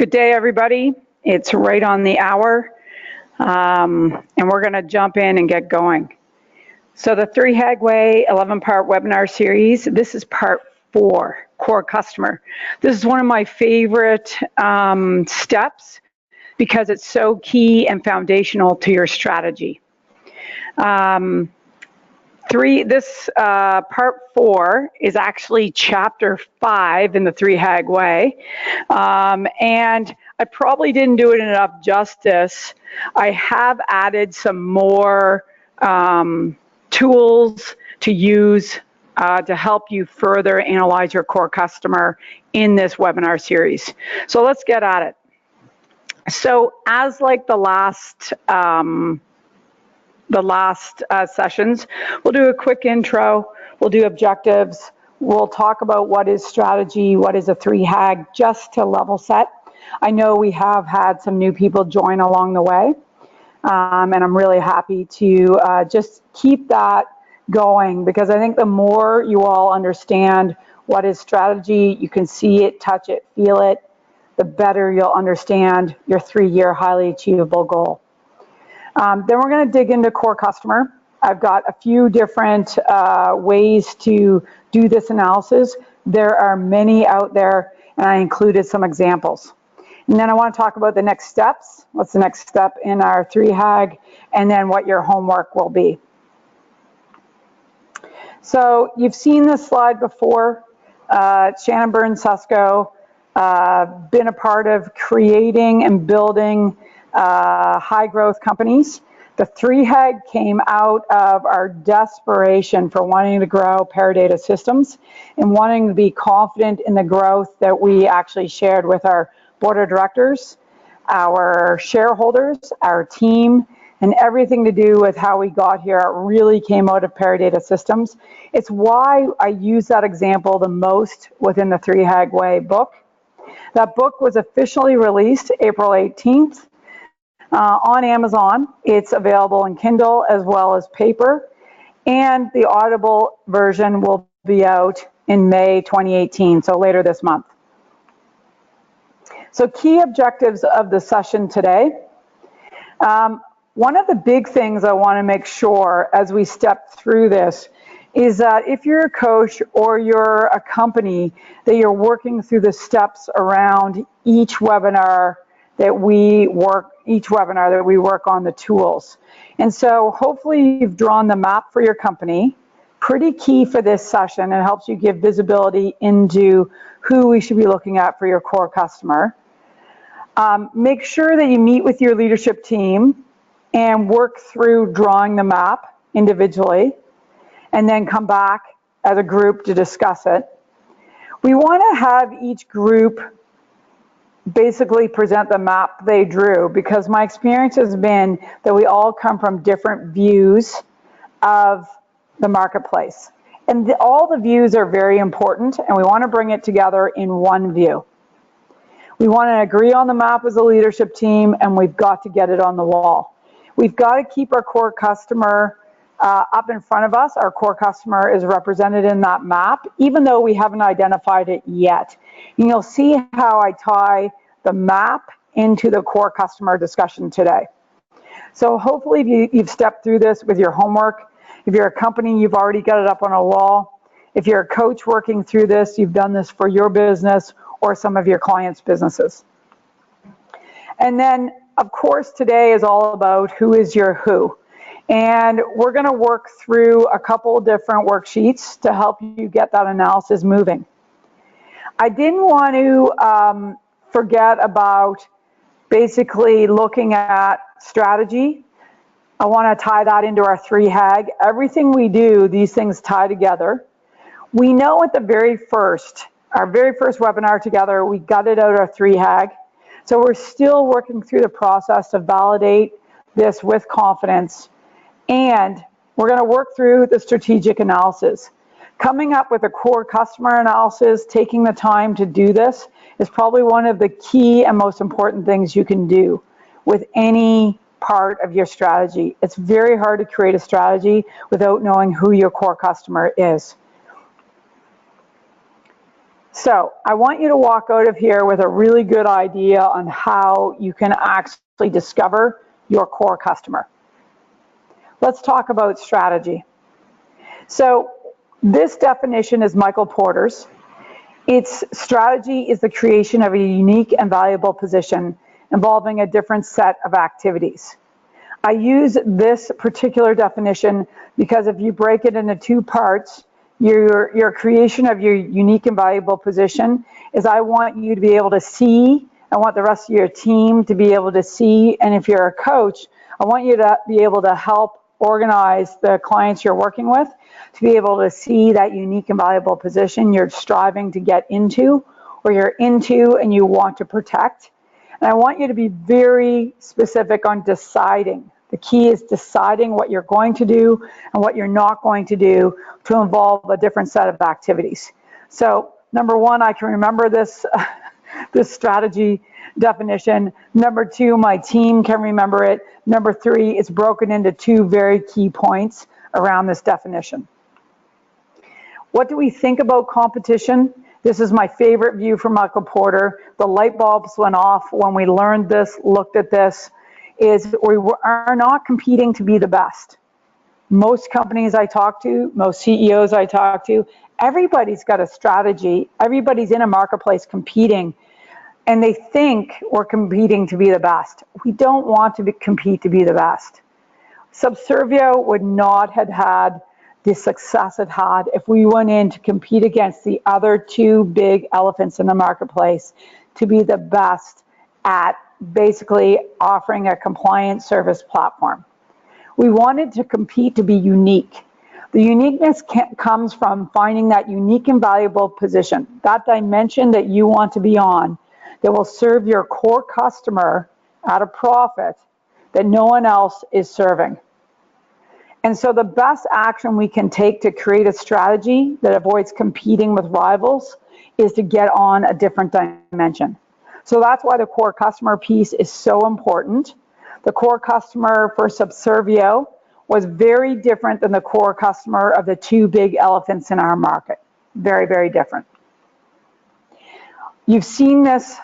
Good day, everybody. It's right on the hour, and we're going to jump in and get going. So the 3HAG Way 11-part webinar series, this is part 4, core customer. This is one of my favorite steps because it's so key and foundational to your strategy. Part 4 is actually chapter 5 in the 3HAG Way, and I probably didn't do it enough justice. I have added some more tools to use to help you further analyze your core customer in this webinar series. So let's get at it. So as like the last sessions, we'll do a quick intro, we'll do objectives, we'll talk about what is strategy, what is a 3HAG, just to level set. I know we have had some new people join along the way, and I'm really happy to just keep that going, because I think the more you all understand what is strategy, you can see it, touch it, feel it, the better you'll understand your 3-year highly achievable goal. Then we're going to dig into core customer. I've got a few different ways to do this analysis. There are many out there, and I included some examples. And then I want to talk about the next steps. What's the next step in our 3HAG, and then what your homework will be. So you've seen this slide before. Shannon Susko, been a part of creating and building high growth companies. The 3HAG came out of our desperation for wanting to grow Paradata Systems and wanting to be confident in the growth that we actually shared with our board of directors, our shareholders, our team, and everything to do with how we got here. It really came out of Paradata Systems. It's why I use that example the most within the 3HAG Way book. That book was officially released April 18th. On Amazon. It's available in Kindle as well as paper, and the Audible version will be out in May 2018, so later this month. So key objectives of the session today. One of the big things I want to make sure as we step through this is that if you're a coach or you're a company, that you're working through the steps around each webinar that we work on the tools. And so hopefully you've drawn the map for your company. Pretty key for this session. It helps you give visibility into who we should be looking at for your core customer. Make sure that you meet with your leadership team and work through drawing the map individually, and then come back as a group to discuss it. We want to have each group basically present the map they drew, because my experience has been that we all come from different views of the marketplace. And all the views are very important, and we want to bring it together in one view. We want to agree on the map as a leadership team, and we've got to get it on the wall. We've got to keep our core customer up in front of us. Our core customer is represented in that map, even though we haven't identified it yet. And you'll see how I tie the map into the core customer discussion today. So hopefully you've stepped through this with your homework. If you're a company, you've already got it up on a wall. If you're a coach working through this, you've done this for your business or some of your clients' businesses. And then, of course, today is all about who is your who. And we're going to work through a couple different worksheets to help you get that analysis moving. I didn't want to forget about basically looking at strategy. I want to tie that into our 3HAG. Everything we do, these things tie together. We know at the our very first webinar together, we gutted out our 3HAG. So we're still working through the process to validate this with confidence. And we're going to work through the strategic analysis. Coming up with a core customer analysis, taking the time to do this, is probably one of the key and most important things you can do with any part of your strategy. It's very hard to create a strategy without knowing who your core customer is. So I want you to walk out of here with a really good idea on how you can actually discover your core customer. Let's talk about strategy. So this definition is Michael Porter's. Its strategy is the creation of a unique and valuable position involving a different set of activities. I use this particular definition because if you break it into two parts, your creation of your unique and valuable position is I want you to be able to see, I want the rest of your team to be able to see, and if you're a coach, I want you to be able to help organize the clients you're working with to be able to see that unique and valuable position you're striving to get into, or you're into and you want to protect. And I want you to be very specific on deciding. The key is deciding what you're going to do and what you're not going to do to involve a different set of activities. So number one, I can remember this, this strategy definition. Number two, my team can remember it. Number three, it's broken into two very key points around this definition. What do we think about competition? This is my favorite view from Michael Porter. The light bulbs went off when we learned this, looked at this, is we are not competing to be the best. Most companies I talk to, most CEOs I talk to, everybody's got a strategy. Everybody's in a marketplace competing, and they think we're competing to be the best. We don't want to compete to be the best. Subservio would not have had the success it had if we went in to compete against the other two big elephants in the marketplace to be the best at basically offering a compliance service platform. We wanted to compete to be unique. The uniqueness comes from finding that unique and valuable position, that dimension that you want to be on that will serve your core customer at a profit that no one else is serving. And so the best action we can take to create a strategy that avoids competing with rivals is to get on a different dimension. So that's why the core customer piece is so important. The core customer for Subservio was very different than the core customer of the two big elephants in our market. Very, very different. You've seen this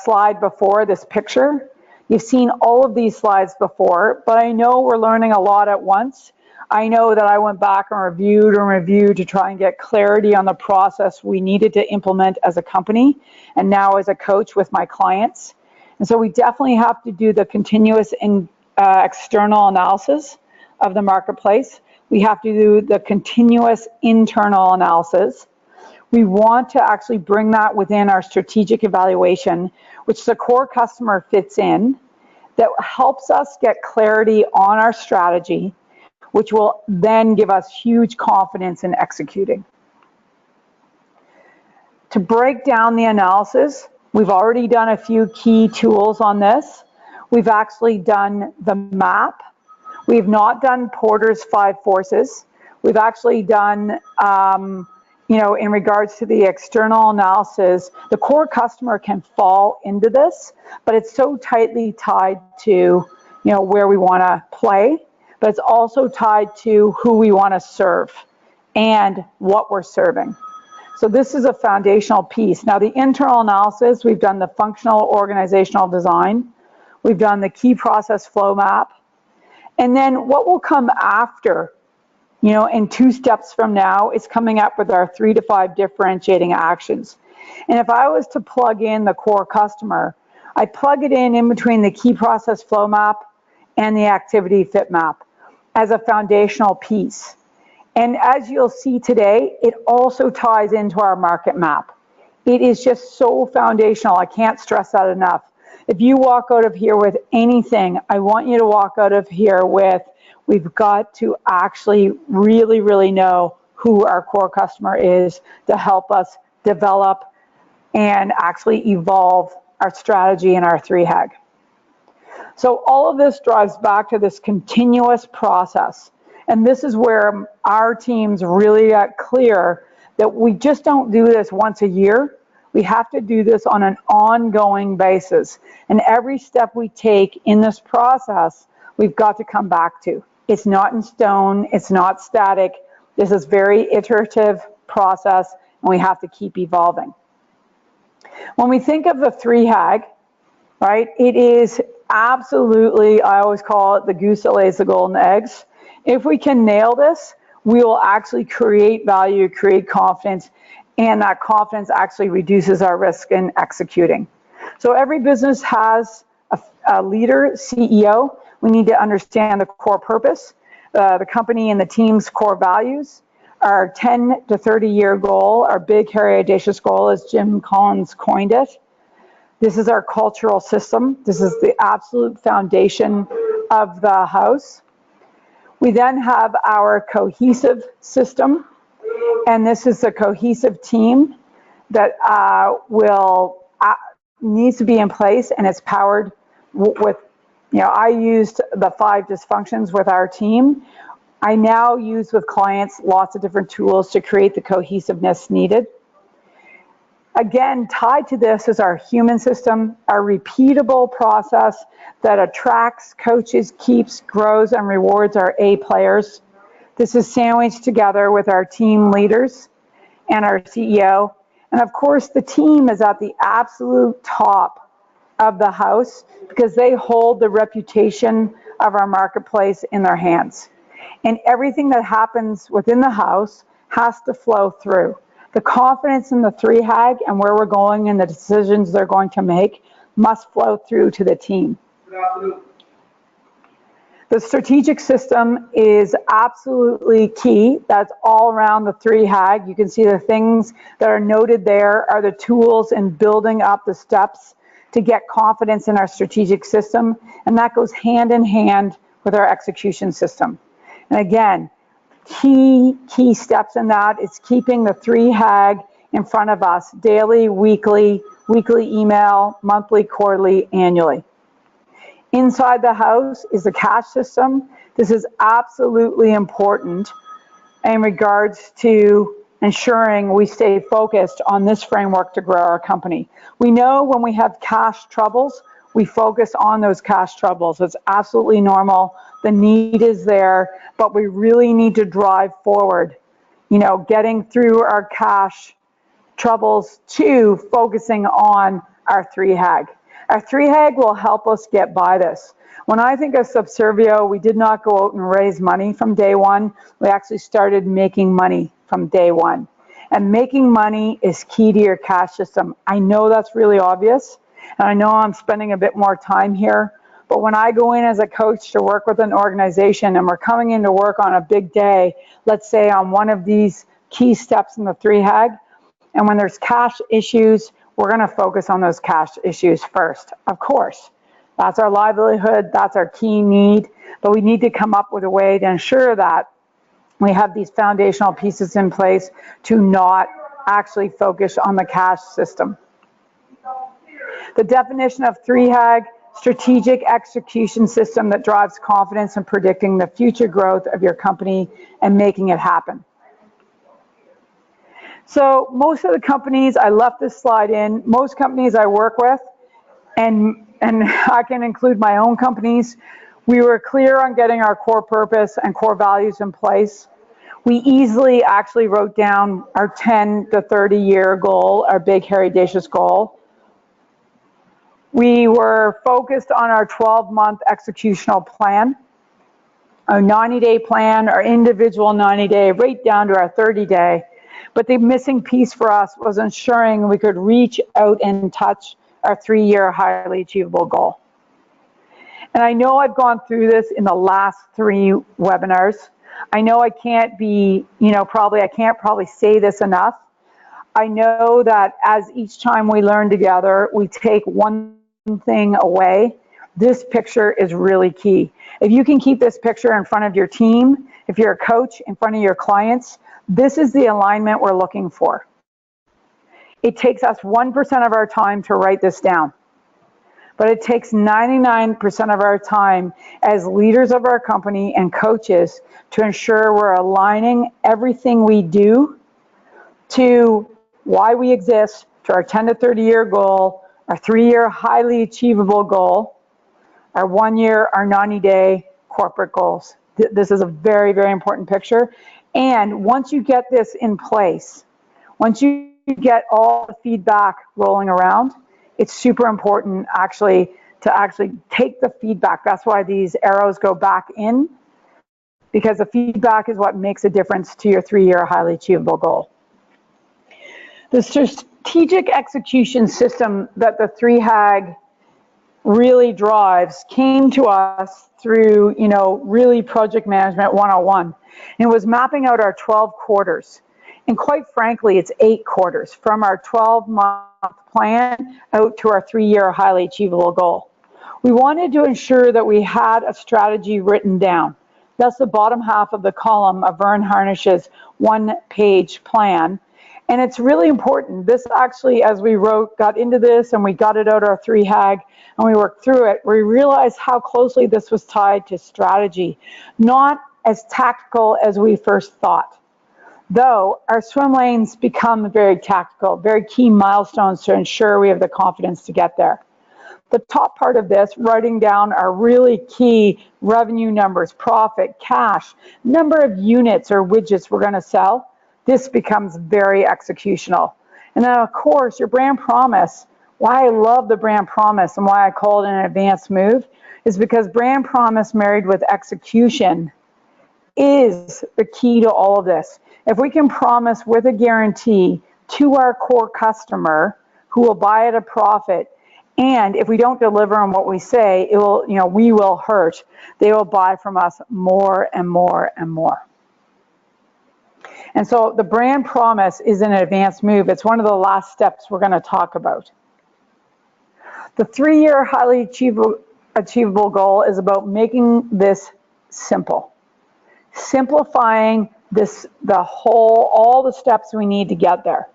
slide before, this picture. You've seen all of these slides before, but I know we're learning a lot at once. I know that I went back and reviewed to try and get clarity on the process we needed to implement as a company and now as a coach with my clients. And so we definitely have to do the continuous external analysis of the marketplace. We have to do the continuous internal analysis. We want to actually bring that within our strategic evaluation, which the core customer fits in, that helps us get clarity on our strategy, which will then give us huge confidence in executing. To break down the analysis, we've already done a few key tools on this. We've actually done the map. We've not done Porter's 5 forces. We've actually done in regards to the external analysis, the core customer can fall into this, but it's so tightly tied to, where we want to play, but it's also tied to who we want to serve and what we're serving. So this is a foundational piece. Now the internal analysis, we've done the functional organizational design, we've done the key process flow map, and then what will come after, in 2 steps from now, it's coming up with our 3 to 5 differentiating actions. And if I was to plug in the core customer, I plug it in between the key process flow map and the activity fit map as a foundational piece. And as you'll see today, it also ties into our market map. It is just so foundational. I can't stress that enough. If you walk out of here with anything, I want you to walk out of here with, we've got to actually really, really know who our core customer is to help us develop and actually evolve our strategy and our 3HAG. So all of this drives back to this continuous process. And this is where our teams really got clear that we just don't do this once a year. We have to do this on an ongoing basis. And every step we take in this process, we've got to come back to. It's not in stone, it's not static. This is very iterative process, and we have to keep evolving. When we think of the 3HAG, right, it is absolutely, I always call it the goose that lays the golden eggs. If we can nail this, we will actually create value, create confidence, and that confidence actually reduces our risk in executing. So every business has a leader, CEO. We need to understand the core purpose, the company and the team's core values, our 10 to 30-year goal, our big, hairy, audacious goal, as Jim Collins coined it. This is our cultural system. This is the absolute foundation of the house. We then have our cohesive system, and this is the cohesive team that needs to be in place, and it's powered with, I used the 5 dysfunctions with our team. I now use with clients lots of different tools to create the cohesiveness needed. Again, tied to this is our human system, our repeatable process that attracts, coaches, keeps, grows, and rewards our A players. This is sandwiched together with our team leaders and our CEO. And of course, the team is at the absolute top of the house because they hold the reputation of our marketplace in their hands. And everything that happens within the house has to flow through. The confidence in the 3HAG and where we're going and the decisions they're going to make must flow through to the team. The strategic system is absolutely key. That's all around the 3HAG. You can see the things that are noted there are the tools in building up the steps to get confidence in our strategic system, and that goes hand in hand with our execution system. And again, key steps in that is keeping the 3HAG in front of us daily, weekly email, monthly, quarterly, annually. Inside the house is the cash system. This is absolutely important in regards to ensuring we stay focused on this framework to grow our company. We know when we have cash troubles, we focus on those cash troubles. It's absolutely normal. The need is there, but we really need to drive forward, getting through our cash troubles to focusing on our 3HAG. Our 3HAG will help us get by this. When I think of Subservio, we did not go out and raise money from day one. We actually started making money from day one. And making money is key to your cash system. I know that's really obvious, and I know I'm spending a bit more time here, but when I go in as a coach to work with an organization and we're coming into work on a big day, let's say on one of these key steps in the 3HAG, and when there's cash issues, we're going to focus on those cash issues first. Of course, that's our livelihood, that's our key need, but we need to come up with a way to ensure that we have these foundational pieces in place to not actually focus on the cash system. The definition of 3HAG, strategic execution system that drives confidence in predicting the future growth of your company and making it happen. So most of the companies, I left this slide in, most companies I work with, and I can include my own companies, we were clear on getting our core purpose and core values in place. We easily actually wrote down our 10 to 30-year goal, our big, hairy, audacious goal. We were focused on our 12-month executional plan, our 90-day plan, our individual 90-day, right down to our 30-day. But the missing piece for us was ensuring we could reach out and touch our 3-year highly achievable goal. And I know I've gone through this in the last 3 webinars. I know I can't be, I can't probably say this enough. I know that as each time we learn together, we take one thing away. This picture is really key. If you can keep this picture in front of your team, if you're a coach, in front of your clients, this is the alignment we're looking for. It takes us 1% of our time to write this down, but it takes 99% of our time as leaders of our company and coaches to ensure we're aligning everything we do to why we exist, to our 10 to 30-year goal, our 3-year highly achievable goal, our 1-year, our 90-day corporate goals. This is a very, very important picture. And once you get this in place, Once you get all the feedback rolling around, it's super important to take the feedback. That's why these arrows go back in, because the feedback is what makes a difference to your 3-year highly achievable goal. The strategic execution system that the 3HAG really drives came to us through, really project management 101. And it was mapping out our 12 quarters. And quite frankly, it's 8 quarters from our 12-month plan out to our 3-year highly achievable goal. We wanted to ensure that we had a strategy written down. That's the bottom half of the column of Vern Harnish's one-page plan. And it's really important. This actually, as we got into this and we got it out our 3HAG and we worked through it, we realized how closely this was tied to strategy, not as tactical as we first thought. Though our swim lanes become very tactical, very key milestones to ensure we have the confidence to get there. The top part of this, writing down our really key revenue numbers, profit, cash, number of units or widgets we're going to sell, this becomes very executional. And then, of course, your brand promise. Why I love the brand promise and why I call it an advanced move is because brand promise married with execution is the key to all of this. If we can promise with a guarantee to our core customer who will buy at a profit, and if we don't deliver on what we say, it will, we will hurt. They will buy from us more and more and more. And so the brand promise is an advanced move. It's one of the last steps we're going to talk about. The 3-year highly achievable goal is about making this simple. Simplifying all the steps we need to get there.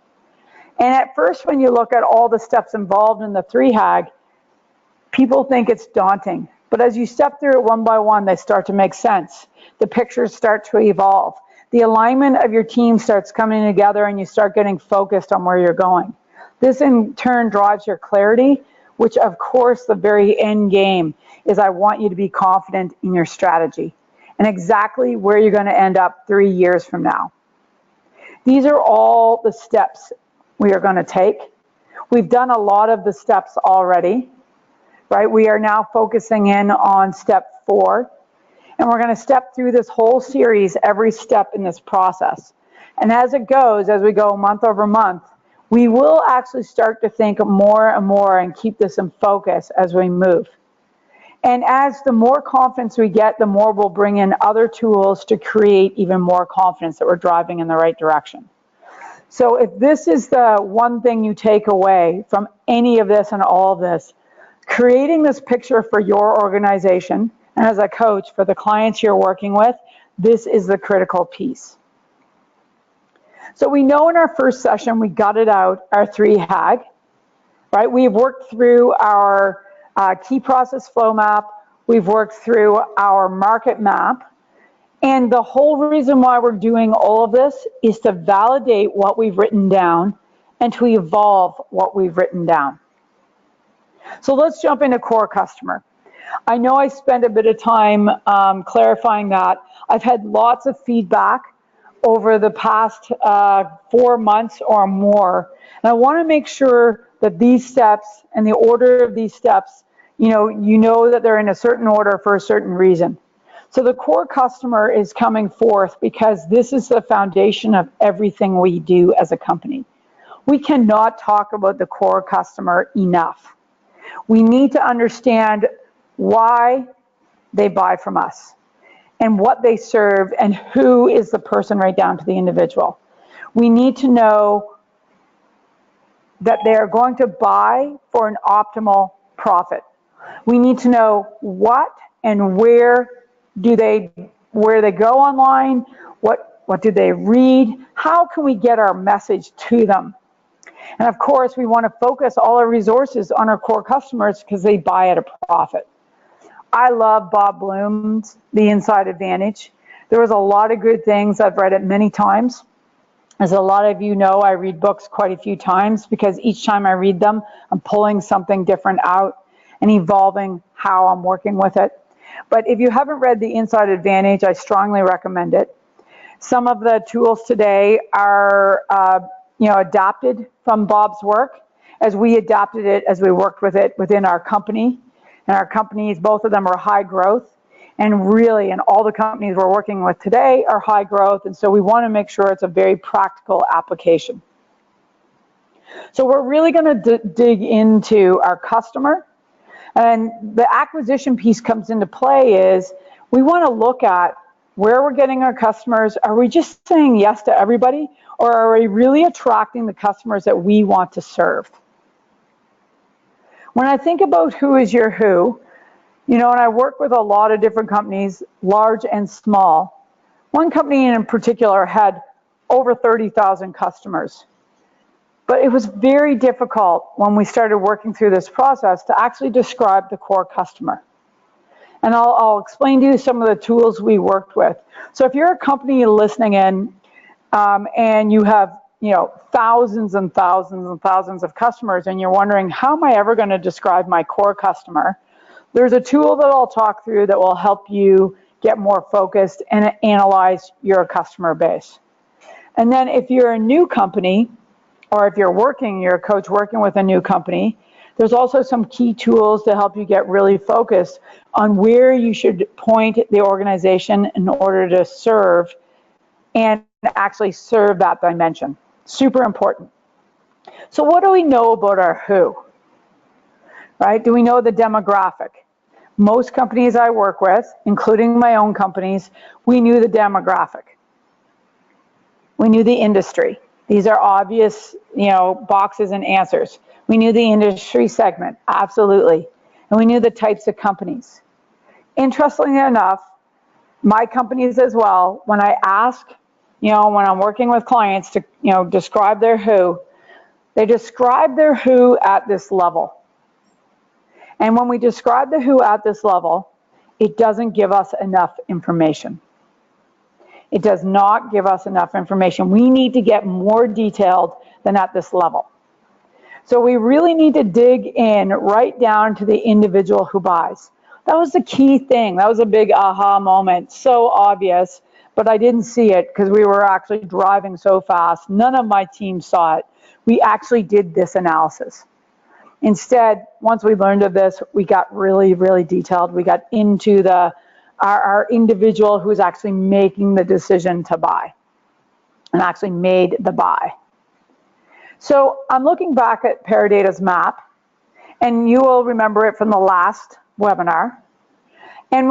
And at first, when you look at all the steps involved in the 3HAG, people think it's daunting. But as you step through it one by one, they start to make sense. The pictures start to evolve. The alignment of your team starts coming together and you start getting focused on where you're going. This in turn drives your clarity, which of course the very end game is I want you to be confident in your strategy and exactly where you're going to end up 3 years from now. These are all the steps we are going to take. We've done a lot of the steps already, right? We are now focusing in on step 4. And we're going to step through this whole series, every step in this process. And as it goes, as we go month over month, we will actually start to think more and more and keep this in focus as we move. And as the more confidence we get, the more we'll bring in other tools to create even more confidence that we're driving in the right direction. So if this is the one thing you take away from any of this and all of this, creating this picture for your organization, and as a coach for the clients you're working with, this is the critical piece. So we know in our first session, we gutted out our 3HAG, right? We've worked through our key process flow map. We've worked through our market map. And the whole reason why we're doing all of this is to validate what we've written down and to evolve what we've written down. So let's jump into core customer. I know I spent a bit of time clarifying that. I've had lots of feedback over the past 4 months or more. And I want to make sure that these steps and the order of these steps, you know that they're in a certain order for a certain reason. So the core customer is coming forth because this is the foundation of everything we do as a company. We cannot talk about the core customer enough. We need to understand why they buy from us and what they serve and who is the person right down to the individual. We need to know that they are going to buy for an optimal profit. We need to know what and where they go online, what do they read, how can we get our message to them. And of course, we want to focus all our resources on our core customers because they buy at a profit. I love Bob Bloom's The Inside Advantage. There was a lot of good things. I've read it many times. As a lot of you know, I read books quite a few times because each time I read them, I'm pulling something different out and evolving how I'm working with it. But if you haven't read The Inside Advantage, I strongly recommend it. Some of the tools today are adapted from Bob's work, as we adapted it, as we worked with it within our company. And our companies, both of them are high growth. And really, and all the companies we're working with today are high growth. And so we want to make sure it's a very practical application. So we're really going to dig into our customer. And the acquisition piece comes into play is we want to look at where we're getting our customers. Are we just saying yes to everybody? Or are we really attracting the customers that we want to serve? When I think about who is your who, and I work with a lot of different companies, large and small. One company in particular had over 30,000 customers. But it was very difficult when we started working through this process to actually describe the core customer. And I'll explain to you some of the tools we worked with. So if you're a company listening in and you have thousands and thousands and thousands of customers and you're wondering, how am I ever going to describe my core customer? There's a tool that I'll talk through that will help you get more focused and analyze your customer base. And then if you're a new company, or if you're a coach working with a new company, there's also some key tools to help you get really focused on where you should point the organization in order to serve and actually serve that dimension. Super important. So what do we know about our who? Right? Do we know the demographic? Most companies I work with, including my own companies, we knew the demographic. We knew the industry. These are obvious, boxes and answers. We knew the industry segment, absolutely. And we knew the types of companies. Interestingly enough, my companies as well, when I ask, when I'm working with clients to, describe their who, they describe their who at this level. And when we describe the who at this level, it doesn't give us enough information. It does not give us enough information. We need to get more detailed than at this level. So we really need to dig in right down to the individual who buys. That was the key thing. That was a big aha moment. So obvious, but I didn't see it because we were actually driving so fast. None of my team saw it. We actually did this analysis. Instead, once we learned of this, we got really, really detailed. We got into our individual who's actually making the decision to buy and actually made the buy. So I'm looking back at Paradata's map, and you will remember it from the last webinar. And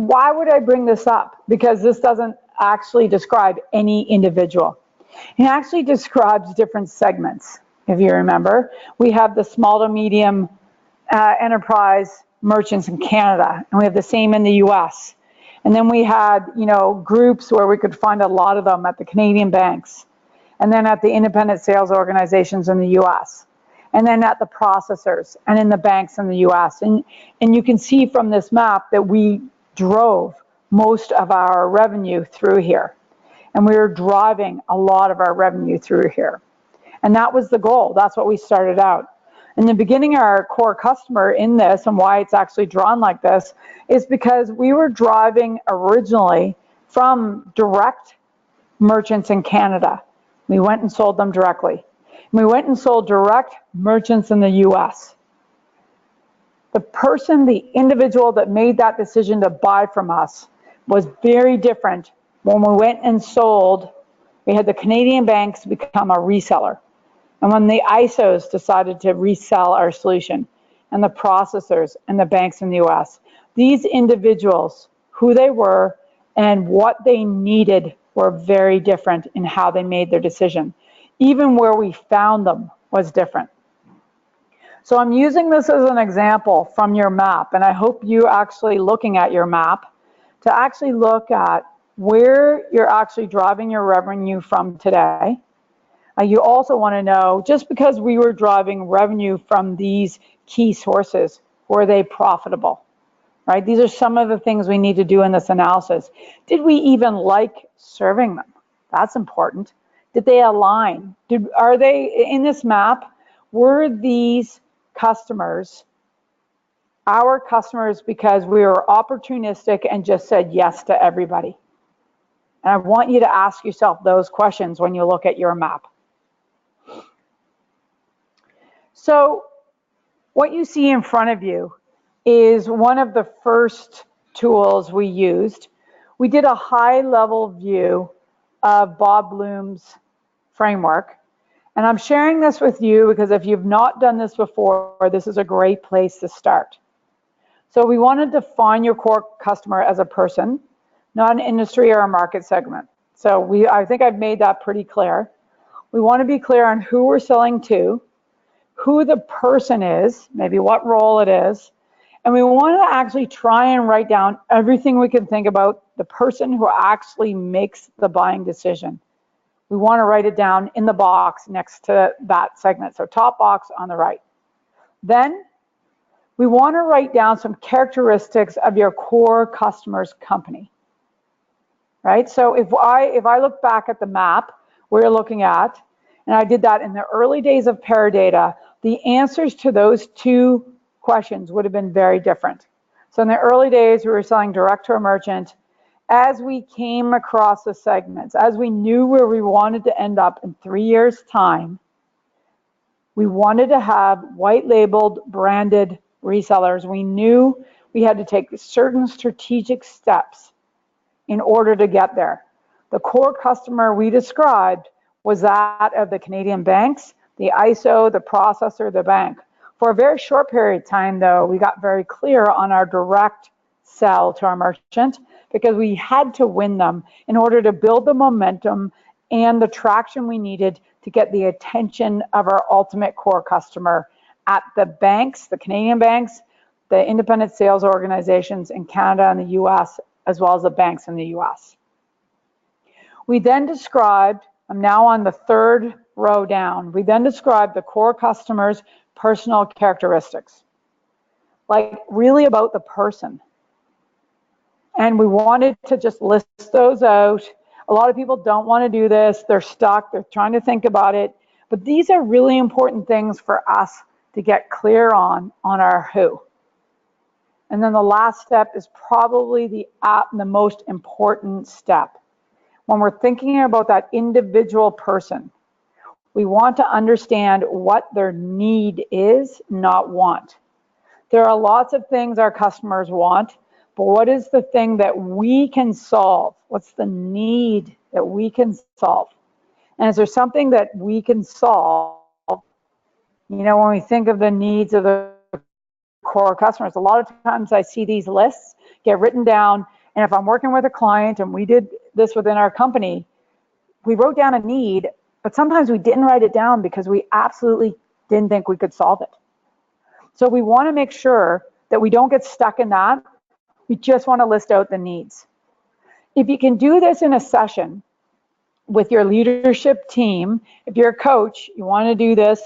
why would I bring this up? Because this doesn't actually describe any individual. It actually describes different segments. If you remember, we have the small to medium enterprise merchants in Canada, and we have the same in the US. And then we had, groups where we could find a lot of them at the Canadian banks, and then at the independent sales organizations in the US, and then at the processors and in the banks in the US. And you can see from this map that we drove most of our revenue through here. And we were driving a lot of our revenue through here. And that was the goal. That's what we started out. In the beginning, our core customer in this, and why it's actually drawn like this, is because we were driving originally from direct merchants in Canada. We went and sold them directly. We went and sold direct merchants in the US. The person, the individual that made that decision to buy from us was very different when we went and sold. We had the Canadian banks become a reseller. And when the ISOs decided to resell our solution, and the processors and the banks in the US, these individuals, who they were and what they needed were very different in how they made their decision. Even where we found them was different. So I'm using this as an example from your map, and I hope you actually looking at your map to actually look at where you're actually driving your revenue from today. You also want to know, just because we were driving revenue from these key sources, were they profitable, right? These are some of the things we need to do in this analysis. Did we even like serving them? That's important. Did they align? Are they, in this map, were these customers our customers because we were opportunistic and just said yes to everybody? And I want you to ask yourself those questions when you look at your map. So what you see in front of you is one of the first tools we used. We did a high-level view of Bob Bloom's framework. And I'm sharing this with you because if you've not done this before, this is a great place to start. So we want to define your core customer as a person, not an industry or a market segment. So I think I've made that pretty clear. We want to be clear on who we're selling to, who the person is, maybe what role it is, and we want to actually try and write down everything we can think about the person who actually makes the buying decision. We want to write it down in the box next to that segment, so top box on the right. Then we want to write down some characteristics of your core customer's company, right? So if I look back at the map we're looking at, and I did that in the early days of Paradata, the answers to those two questions would have been very different. So in the early days, we were selling direct to a merchant. As we came across the segments, as we knew where we wanted to end up in 3 years' time, we wanted to have white labeled branded resellers. We knew we had to take certain strategic steps in order to get there. The core customer we described was that of the Canadian banks, the ISO, the processor, the bank. For a very short period of time, though, we got very clear on our direct sell to our merchant because we had to win them in order to build the momentum and the traction we needed to get the attention of our ultimate core customer at the banks, the Canadian banks, the independent sales organizations in Canada and the US, as well as the banks in the US. We then described, I'm now on the third row down, we then described the core customer's personal characteristics, like really about the person. And we wanted to just list those out. A lot of people don't want to do this. They're stuck. They're trying to think about it. But these are really important things for us to get clear on our who. And then the last step is probably the most important step. When we're thinking about that individual person, we want to understand what their need is, not want. There are lots of things our customers want, but what is the thing that we can solve? What's the need that we can solve? And is there something that we can solve? You know, when we think of the needs of the core customers, a lot of times I see these lists get written down, and if I'm working with a client, and we did this within our company, we wrote down a need, but sometimes we didn't write it down because we absolutely didn't think we could solve it. So we want to make sure that we don't get stuck in that. We just want to list out the needs. If you can do this in a session with your leadership team, if you're a coach, you want to do this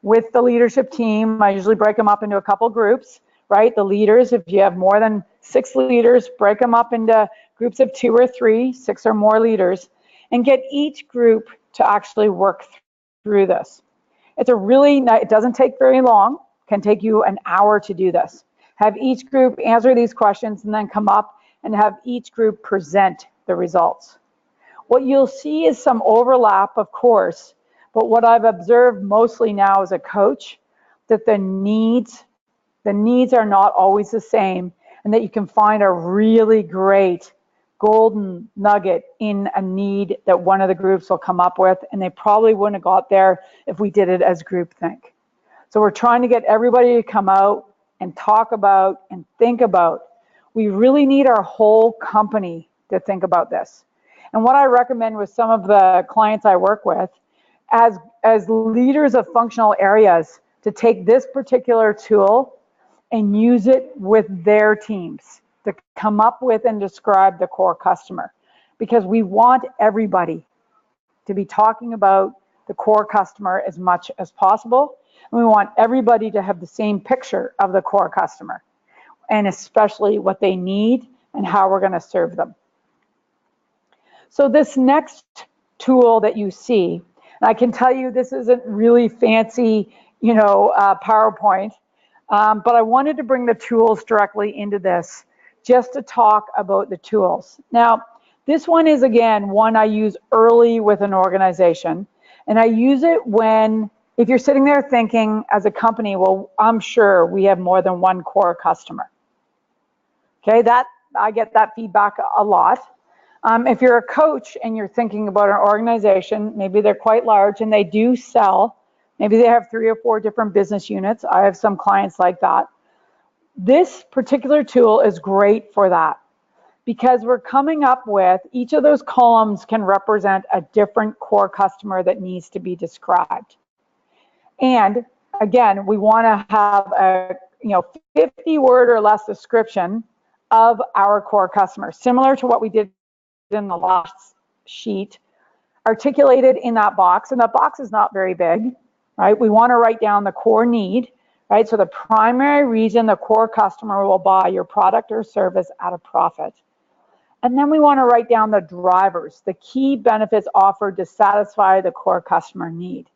with the leadership team. I usually break them up into a couple groups, right? The leaders, if you have more than 6 leaders, break them up into groups of 2 or 3, 6 or more leaders, and get each group to actually work through this. It doesn't take very long, can take you an hour to do this. Have each group answer these questions and then come up and have each group present the results. What you'll see is some overlap, of course, but what I've observed mostly now as a coach, that the needs are not always the same, and that you can find a really great golden nugget in a need that one of the groups will come up with, and they probably wouldn't have got there if we did it as groupthink. So we're trying to get everybody to come out and talk about and think about. We really need our whole company to think about this. And what I recommend with some of the clients I work with, as leaders of functional areas, to take this particular tool and use it with their teams to come up with and describe the core customer. Because we want everybody to be talking about the core customer as much as possible. And we want everybody to have the same picture of the core customer, and especially what they need and how we're going to serve them. So this next tool that you see, and I can tell you this isn't really fancy, PowerPoint, but I wanted to bring the tools directly into this just to talk about the tools. Now, this one is, again, one I use early with an organization, and I use it when if you're sitting there thinking as a company, well, I'm sure we have more than one core customer. Okay, I get that feedback a lot. If you're a coach and you're thinking about an organization, maybe they're quite large and they do sell, maybe they have 3 or 4 different business units. I have some clients like that. This particular tool is great for that because we're coming up with, each of those columns can represent a different core customer that needs to be described. And again, we want to have a 50-word or less description of our core customer, similar to what we did in the last sheet, articulated in that box. And that box is not very big, right? We want to write down the core need, right? So the primary reason the core customer will buy your product or service at a profit. And then we want to write down the drivers, the key benefits offered to satisfy the core customer need.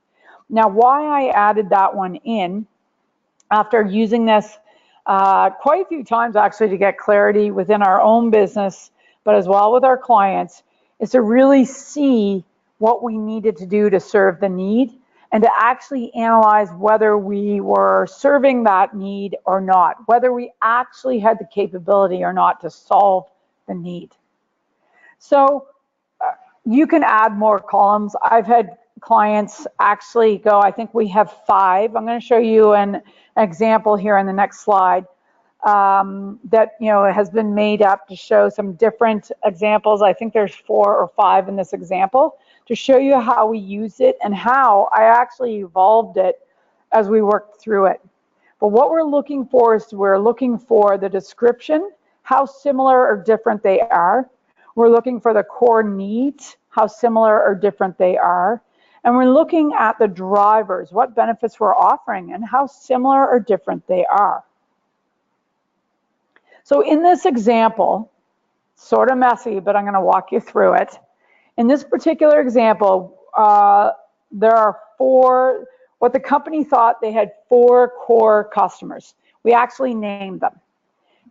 Now, why I added that one in after using this quite a few times actually to get clarity within our own business, but as well with our clients, is to really see what we needed to do to serve the need and to actually analyze whether we were serving that need or not, whether we actually had the capability or not to solve the need. So you can add more columns. I've had clients actually go, I think we have 5. I'm going to show you an example here in the next slide that has been made up to show some different examples. I think there's 4 or 5 in this example to show you how we use it and how I actually evolved it as we worked through it. But what we're looking for is we're looking for the description, how similar or different they are. We're looking for the core needs, how similar or different they are. And we're looking at the drivers, what benefits we're offering and how similar or different they are. So in this example, sort of messy, but I'm going to walk you through it. In this particular example, there are 4, what the company thought they had 4 core customers. We actually named them.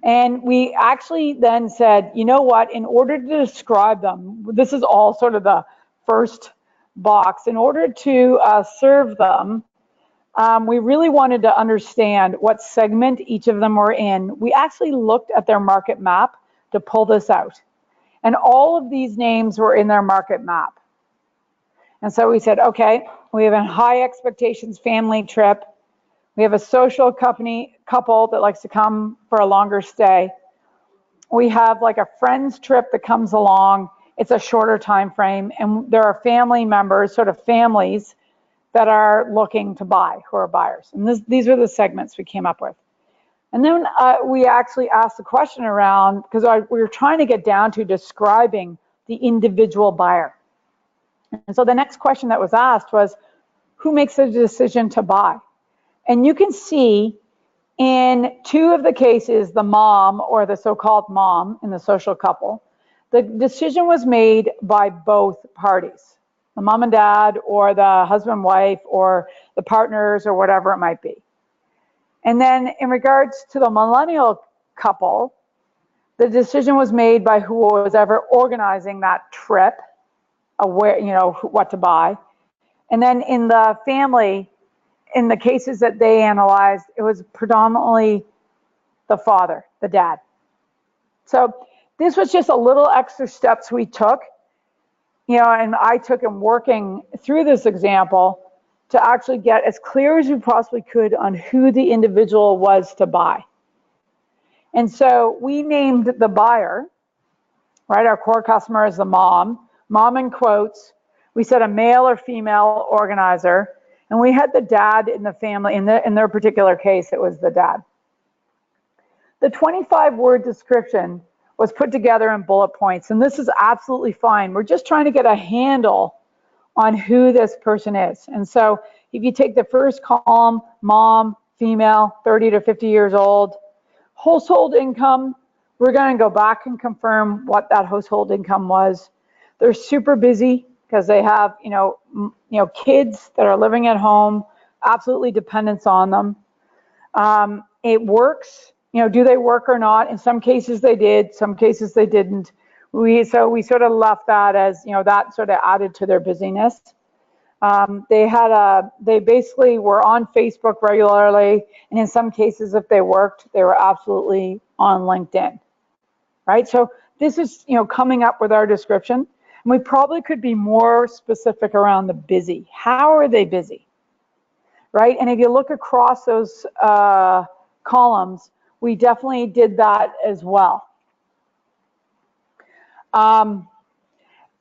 And we actually then said, you know what, in order to describe them, this is all sort of the first box, in order to serve them, we really wanted to understand what segment each of them were in. We actually looked at their market map to pull this out. And all of these names were in their market map. And so we said, okay, we have a high expectations family trip. We have a social couple that likes to come for a longer stay. We have like a friends trip that comes along. It's a shorter time frame. And there are family members, sort of families, that are looking to buy, who are buyers. And these are the segments we came up with. And then we actually asked the question around, because we were trying to get down to describing the individual buyer. And so the next question that was asked was, who makes the decision to buy? And you can see in 2 of the cases, the mom or the so-called mom in the social couple, the decision was made by both parties, the mom and dad or the husband, wife, or the partners or whatever it might be. And then in regards to the millennial couple, the decision was made by who was ever organizing that trip, aware, what to buy. And then in the family, in the cases that they analyzed, it was predominantly the father, the dad. So this was just a little extra steps we took, and I took in working through this example to actually get as clear as we possibly could on who the individual was to buy. And so we named the buyer, right? Our core customer is the mom in quotes. We said a male or female organizer, and we had the dad in the family. In their particular case, it was the dad. The 25-word description was put together in bullet points, and this is absolutely fine. We're just trying to get a handle on who this person is. And so if you take the first column, mom, female, 30 to 50 years old, household income, we're going to go back and confirm what that household income was. They're super busy because they have, kids that are living at home, absolutely dependence on them. It works. Do they work or not? In some cases they did, some cases they didn't. So we sort of left that as, that sort of added to their busyness. They basically were on Facebook regularly, and in some cases, if they worked, they were absolutely on LinkedIn, right? So this is, coming up with our description, and we probably could be more specific around the busy. How are they busy, right? And if you look across those columns, we definitely did that as well. And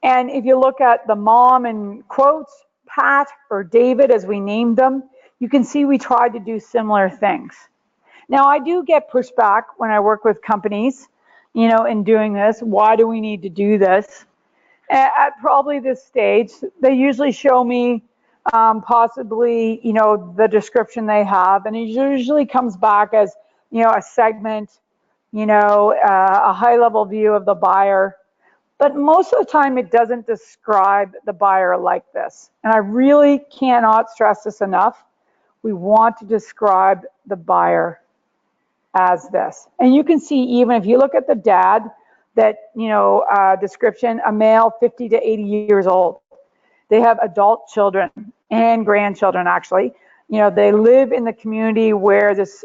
if you look at the mom in quotes, Pat or David as we named them, you can see we tried to do similar things. Now I do get pushback when I work with companies, in doing this. Why do we need to do this? At probably this stage, they usually show me possibly, the description they have, and it usually comes back as, a segment, a high level view of the buyer. But most of the time, it doesn't describe the buyer like this. And I really cannot stress this enough. We want to describe the buyer as this. And you can see, even if you look at the dad, that, description, a male 50 to 80 years old. They have adult children and grandchildren, actually. They live in the community where this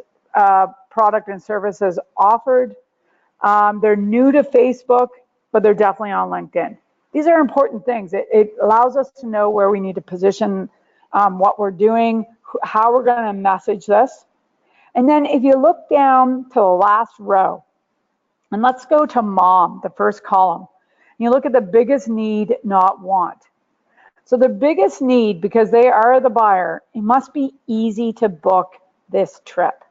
product and service is offered. They're new to Facebook, but they're definitely on LinkedIn. These are important things. It allows us to know where we need to position what we're doing, how we're going to message this. And then if you look down to the last row, and let's go to mom, the first column. You look at the biggest need, not want. So the biggest need, because they are the buyer, it must be easy to book this trip.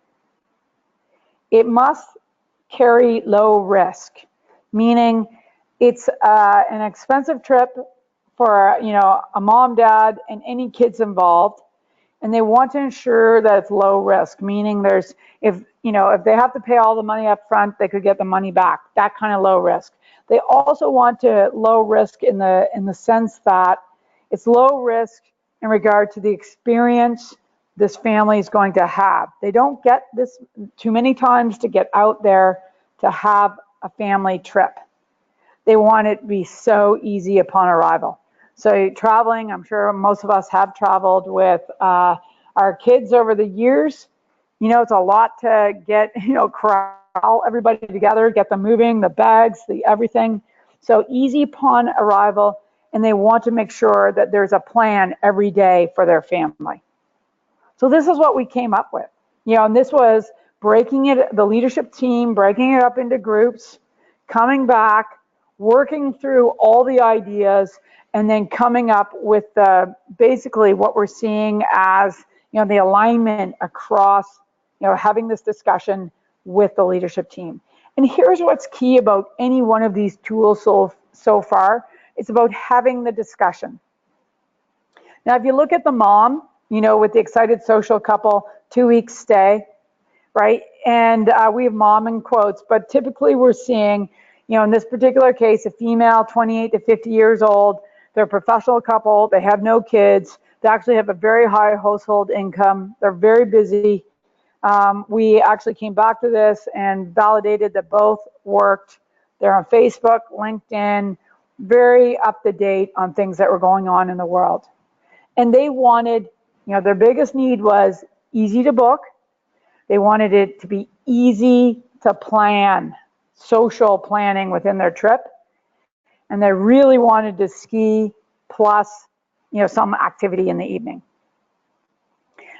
It must carry low risk, meaning it's an expensive trip for a mom, dad, and any kids involved, and they want to ensure that it's low risk, meaning if they have to pay all the money up front, they could get the money back. That kind of low risk. They also want to low risk in the sense that it's low risk in regard to the experience this family is going to have. They don't get this too many times to get out there to have a family trip. They want it to be so easy upon arrival. So traveling, I'm sure most of us have traveled with our kids over the years. It's a lot to get, corral everybody together, get them moving, the bags, the everything. So easy upon arrival, and they want to make sure that there's a plan every day for their family. So this is what we came up with. And this was the leadership team, breaking it up into groups, coming back, working through all the ideas, and then coming up with basically what we're seeing as, the alignment across, having this discussion with the leadership team. And here's what's key about any one of these tools so far. It's about having the discussion. Now, if you look at the mom, with the excited social couple, 2-week stay, right? And we have mom in quotes, but typically we're seeing, in this particular case, a female, 28 to 50 years old. They're a professional couple. They have no kids. They actually have a very high household income. They're very busy. We actually came back to this and validated that both worked. They're on Facebook, LinkedIn, very up to date on things that were going on in the world. And they wanted, their biggest need was easy to book. They wanted it to be easy to plan, social planning within their trip. And they really wanted to ski plus, some activity in the evening.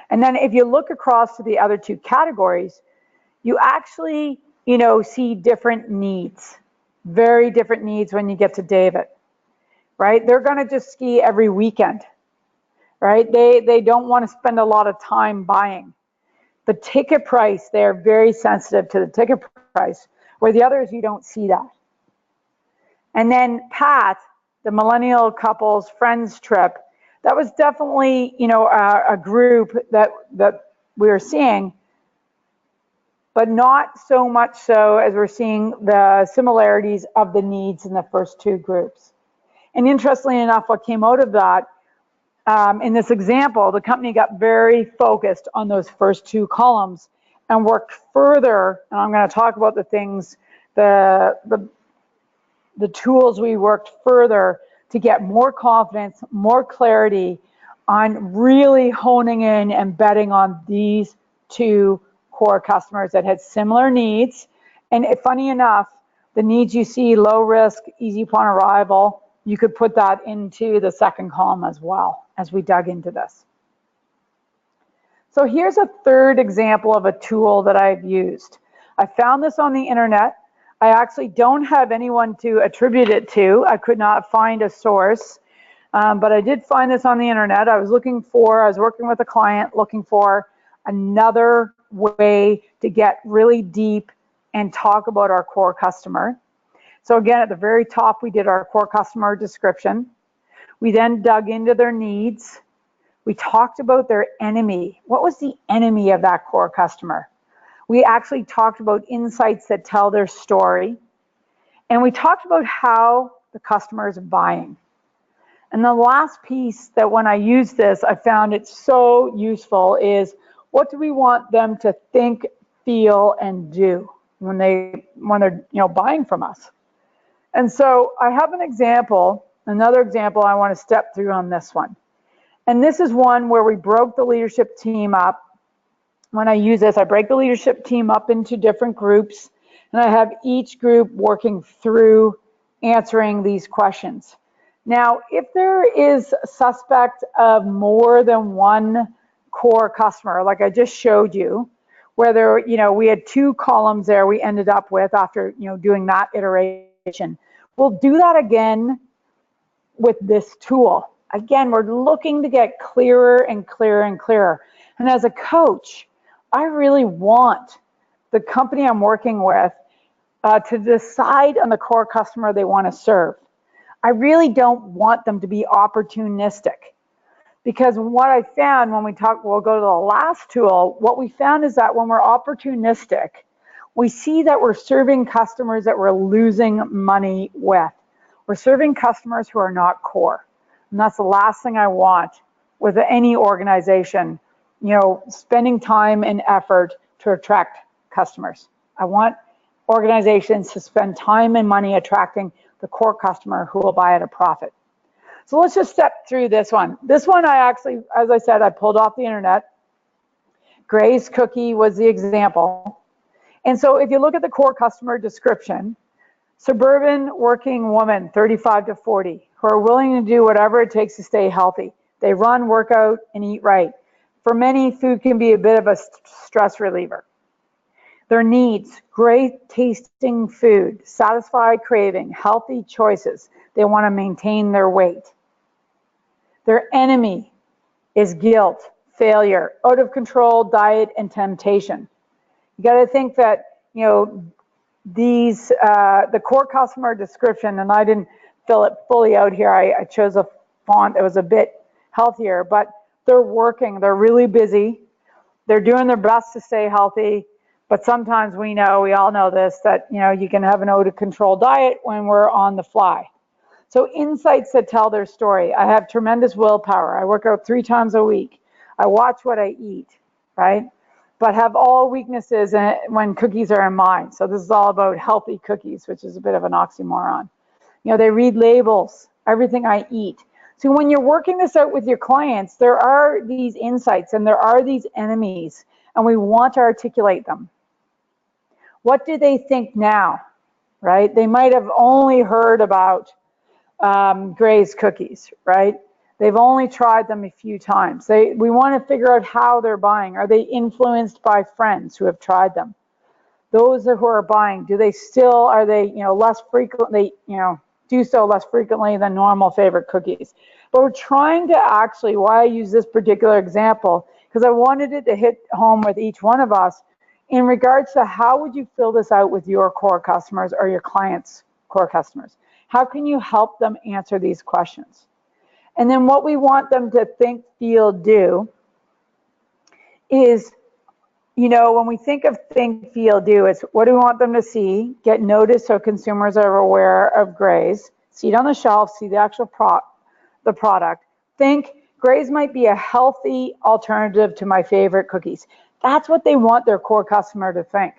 And then if you look across to the other two categories, you actually, see different needs, very different needs when you get to David, right? They're going to just ski every weekend, right? They don't want to spend a lot of time buying. The ticket price, they're very sensitive to the ticket price, where the others, you don't see that. And then Pat, the millennial couples friends trip, that was definitely, a group that we were seeing, but not so much so as we're seeing the similarities of the needs in the first two groups. And interestingly enough, what came out of that, in this example, the company got very focused on those first two columns and worked further, and I'm going to talk about the things, the tools we worked further to get more confidence, more clarity on really honing in and betting on these two core customers that had similar needs. And funny enough, the needs you see, low risk, easy upon arrival, you could put that into the second column as well as we dug into this. So here's a third example of a tool that I've used. I found this on the internet. I actually don't have anyone to attribute it to. I could not find a source, but I did find this on the internet. I was working with a client looking for another way to get really deep and talk about our core customer. So again, at the very top, we did our core customer description. We then dug into their needs. We talked about their enemy. What was the enemy of that core customer? We actually talked about insights that tell their story. And we talked about how the customer is buying. And the last piece that when I use this, I found it so useful is what do we want them to think, feel, and do when they're buying from us? And so I have an example, another example I want to step through on this one. And this is one where we broke the leadership team up. When I use this, I break the leadership team up into different groups, and I have each group working through answering these questions. Now, if there is a suspect of more than one core customer, like I just showed you, where we had two columns there we ended up with after doing that iteration. We'll do that again with this tool. Again, we're looking to get clearer and clearer and clearer. And as a coach, I really want the company I'm working with to decide on the core customer they want to serve. I really don't want them to be opportunistic, because what I found when we'll go to the last tool, what we found is that when we're opportunistic, we see that we're serving customers that we're losing money with. We're serving customers who are not core. And that's the last thing I want with any organization, spending time and effort to attract customers. I want organizations to spend time and money attracting the core customer who will buy at a profit. So let's just step through this one. This one I actually, as I said, I pulled off the internet. Gray's cookie was the example. And so if you look at the core customer description, suburban working woman, 35 to 40, who are willing to do whatever it takes to stay healthy. They run, work out, and eat right. For many, food can be a bit of a stress reliever. Their needs: great tasting food, satisfied craving, healthy choices. They want to maintain their weight. Their enemy is guilt, failure, out of control diet, and temptation. You got to think that, the core customer description, and I didn't fill it fully out here. I chose a font that was a bit healthier, but they're working, they're really busy. They're doing their best to stay healthy. But sometimes we all know this, that you can have an out of control diet when we're on the fly. So insights that tell their story. I have tremendous willpower. I work out 3 times a week. I watch what I eat, right? But have all weaknesses when cookies are in mind. So this is all about healthy cookies, which is a bit of an oxymoron. They read labels, everything I eat. So when you're working this out with your clients, there are these insights and there are these enemies, and we want to articulate them. What do they think now, right? They might have only heard about Gray's cookies, right? They've only tried them a few times. We want to figure out how they're buying. Are they influenced by friends who have tried them? Those who are buying, are they less frequently, do so less frequently than normal favorite cookies? But we're trying to actually, why I use this particular example, because I wanted it to hit home with each one of us in regards to how would you fill this out with your core customers or your clients' core customers? How can you help them answer these questions? And then what we want them to think, feel, do is, when we think of think, feel, do, it's what do we want them to see, get noticed so consumers are aware of Gray's, see it on the shelf, see the actual the product. Think, Gray's might be a healthy alternative to my favorite cookies. That's what they want their core customer to think.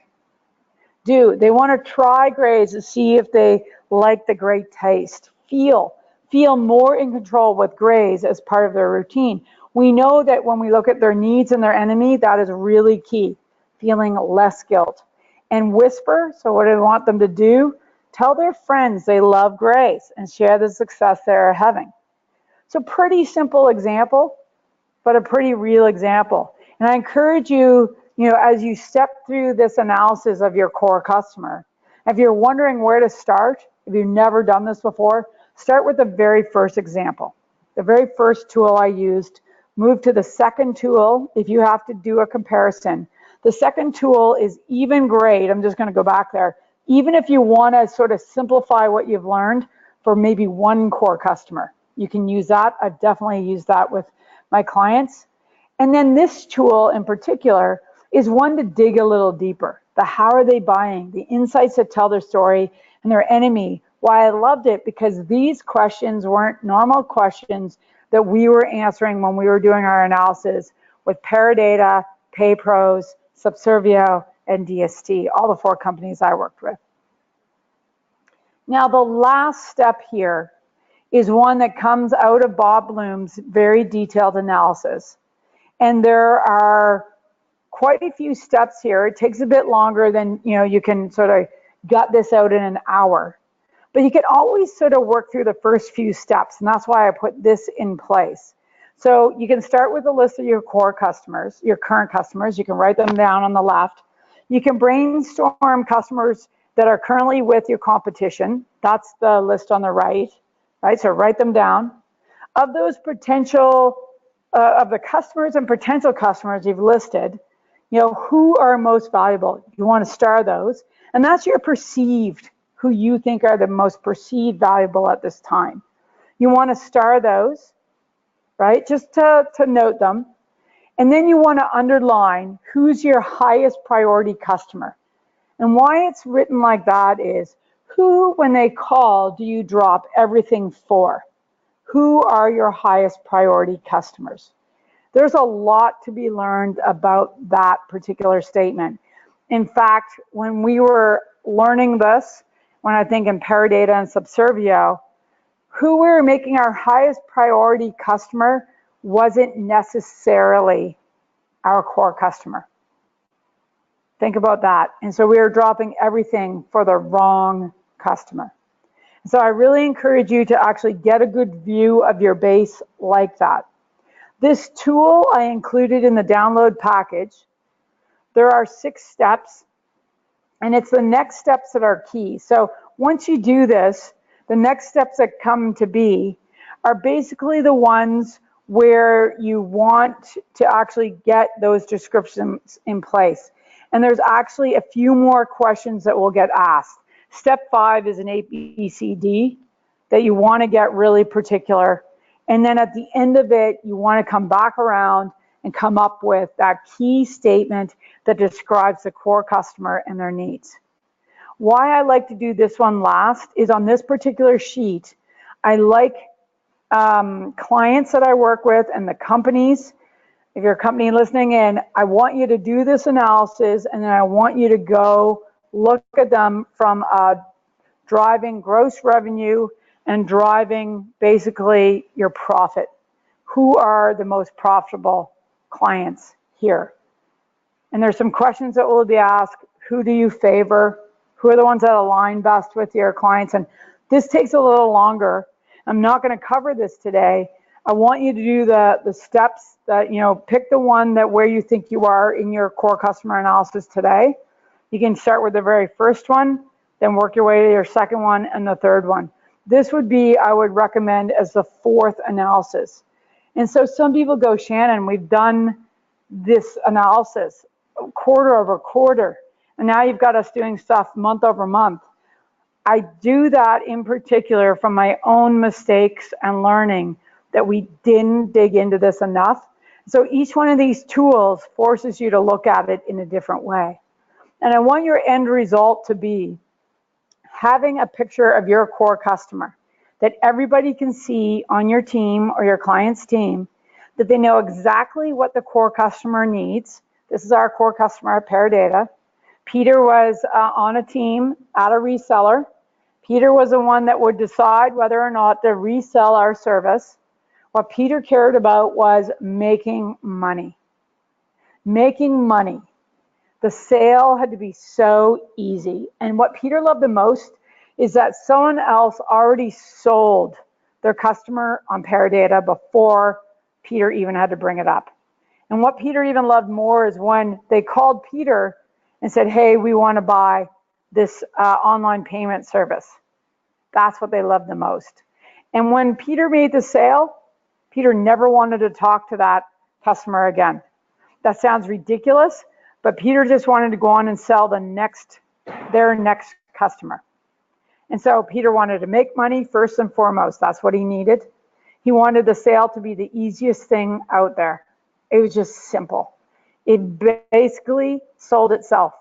Do, they want to try Gray's to see if they like the great taste. Feel more in control with Gray's as part of their routine. We know that when we look at their needs and their enemy, that is really key, feeling less guilt. And whisper, so what do I want them to do? Tell their friends they love Grace and share the success they're having. So pretty simple example, but a pretty real example. And I encourage you, as you step through this analysis of your core customer, if you're wondering where to start, if you've never done this before, start with the very first example. The very first tool I used, move to the second tool if you have to do a comparison. The second tool is even great. I'm just going to go back there. Even if you want to sort of simplify what you've learned for maybe one core customer, you can use that. I've definitely used that with my clients. And then this tool in particular is one to dig a little deeper. The how are they buying, the insights that tell their story, and their enemy. Why I loved it, because these questions weren't normal questions that we were answering when we were doing our analysis with Paradata, PayPros, Subservio, and DST, all the 4 companies I worked with. Now, the last step here is one that comes out of Bob Bloom's very detailed analysis. And there are quite a few steps here. It takes a bit longer than, you can sort of gut this out in an hour. But you can always sort of work through the first few steps, and that's why I put this in place. So you can start with a list of your core customers, your current customers. You can write them down on the left. You can brainstorm customers that are currently with your competition. That's the list on the right, right? So write them down. Of those potential, of the customers and potential customers you've listed, who are most valuable? You want to star those. And that's your perceived, who you think are the most perceived valuable at this time. You want to star those, right? Just to note them. And then you want to underline who's your highest priority customer. And why it's written like that is, who, when they call, do you drop everything for? Who are your highest priority customers? There's a lot to be learned about that particular statement. In fact, when we were learning this, when I think in Paradata and Subservio, who we were making our highest priority customer wasn't necessarily our core customer. Think about that. And so we were dropping everything for the wrong customer. So I really encourage you to actually get a good view of your base like that. This tool I included in the download package. There are 6 steps, and it's the next steps that are key. So once you do this, the next steps that come to be are basically the ones where you want to actually get those descriptions in place. And there's actually a few more questions that will get asked. Step 5 is an ABCD that you want to get really particular. And then at the end of it, you want to come back around and come up with that key statement that describes the core customer and their needs. Why I like to do this one last is on this particular sheet, I like clients that I work with and the companies. If you're a company listening in, I want you to do this analysis, and then I want you to go look at them from driving gross revenue and driving basically your profit. Who are the most profitable clients here? And there's some questions that will be asked. Who do you favor? Who are the ones that align best with your clients? And this takes a little longer. I'm not going to cover this today. I want you to do the steps that, pick the one that where you think you are in your core customer analysis today. You can start with the very first one, then work your way to your second one and the third one. This would be, I would recommend, as the 4th analysis. And so some people go, Shannon, we've done this analysis quarter over quarter, and now you've got us doing stuff month over month. I do that in particular from my own mistakes and learning that we didn't dig into this enough. So each one of these tools forces you to look at it in a different way. And I want your end result to be having a picture of your core customer that everybody can see on your team or your client's team, that they know exactly what the core customer needs. This is our core customer at Paradata. Peter was on a team at a reseller. Peter was the one that would decide whether or not to resell our service, What Peter cared about was making money. Making money. The sale had to be so easy. And what Peter loved the most is that someone else already sold their customer on Paradata before Peter even had to bring it up. And what Peter even loved more is when they called Peter and said, hey, we want to buy this online payment service. That's what they loved the most. And when Peter made the sale, Peter never wanted to talk to that customer again. That sounds ridiculous, but Peter just wanted to go on and sell their next customer. And so Peter wanted to make money first and foremost. That's what he needed. He wanted the sale to be the easiest thing out there. It was just simple. It basically sold itself.